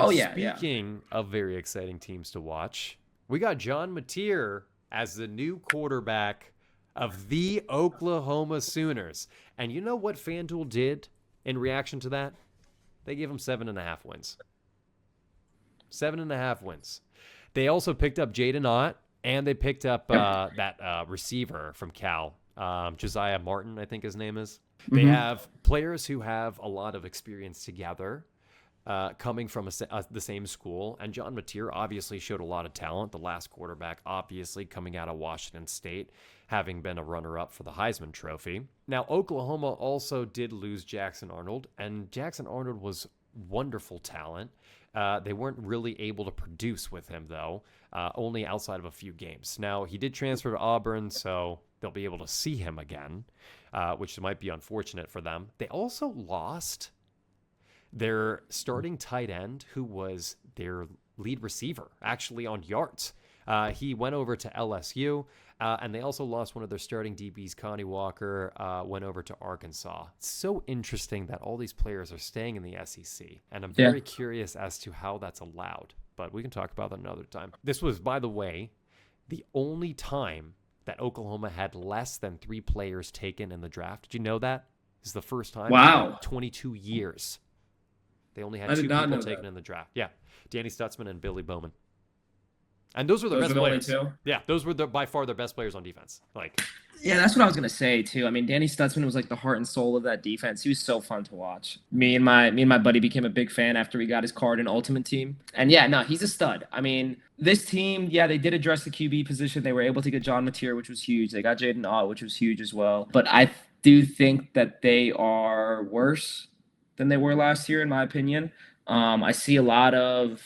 Oh, yeah, yeah. speaking of very exciting teams to watch, we got John Mateer as the new quarterback of the Oklahoma Sooners. And you know what FanDuel did in reaction to that? They gave him 7.5 wins. 7.5 wins. They also picked up Jaden Ott, and they picked up that receiver from Cal, Josiah Martin, I think his name is. They have players who have a lot of experience together, coming from the same school. And John Mateer obviously showed a lot of talent. The last quarterback, obviously, coming out of Washington State, having been a runner-up for the Heisman Trophy. Now, Oklahoma also did lose Jackson Arnold, and Jackson Arnold was wonderful talent. They weren't really able to produce with him, though, only outside of a few games. Now, he did transfer to Auburn, so they'll be able to see him again, which might be unfortunate for them. They also lost their starting tight end, who was their lead receiver, actually on yards. He went over to LSU, and they also lost one of their starting DBs, Connie Walker, went over to Arkansas. It's so interesting that all these players are staying in the SEC, and I'm very curious as to how that's allowed, but we can talk about that another time. This was, by the way, the only time that Oklahoma had less than 3 players taken in the draft. Did you know that? This is the first time in 22 years. They only had 2 people taken in the draft. Yeah, Danny Stutzman and Billy Bowman. And those were the best players. Yeah, those were by far their best players on defense. Yeah, that's what I was gonna say too. I mean, Danny Stutzman was like the heart and soul of that defense. He was so fun to watch. Me and my buddy became a big fan after we got his card in Ultimate Team. And yeah, no, he's a stud. I mean, this team, yeah, they did address the QB position. They were able to get John Mateer, which was huge. They got Jaden Ott, which was huge as well. But I do think that they are worse than they were last year, in my opinion. I see a lot of,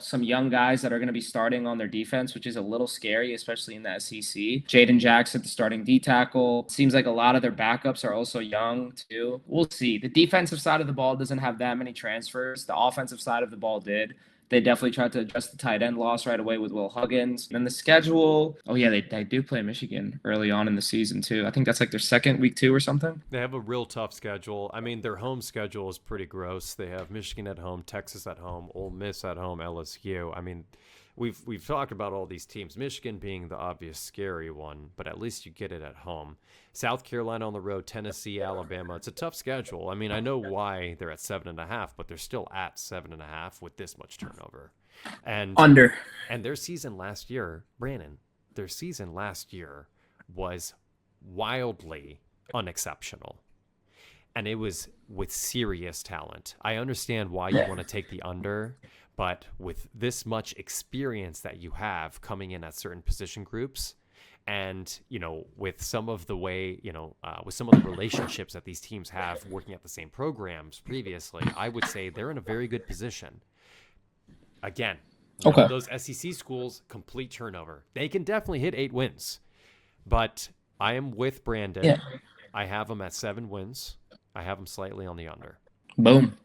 some young guys that are going to be starting on their defense, which is a little scary, especially in the SEC. Jaden Jackson, the starting D tackle. Seems like a lot of their backups are also young, too. We'll see. The defensive side of the ball doesn't have that many transfers. The offensive side of the ball did. They definitely tried to address the tight end loss right away with Will Huggins. And then the schedule, they do play Michigan early on in the season, too. I think that's like their second week 2 or something. They have a real tough schedule. I mean, their home schedule is pretty gross. They have Michigan at home, Texas at home, Ole Miss at home, LSU. I mean, we've talked about all these teams, Michigan being the obvious scary one, but at least you get it at home. South Carolina on the road, Tennessee, Alabama. It's a tough schedule. I mean, I know why they're at 7.5, but they're still at 7.5 with this much turnover. And under. And their season last year, Brandon, was wildly unexceptional. And it was with serious talent. I understand why you want to take the under, but with this much experience that you have coming in at certain position groups, and, with some of the way, with some of the relationships that these teams have working at the same programs previously, I would say they're in a very good position. Again, those SEC schools, complete turnover. They can definitely hit 8 wins, but I am with Brandon. Yeah. I have them at 7 wins. I have them slightly on the under. Boom.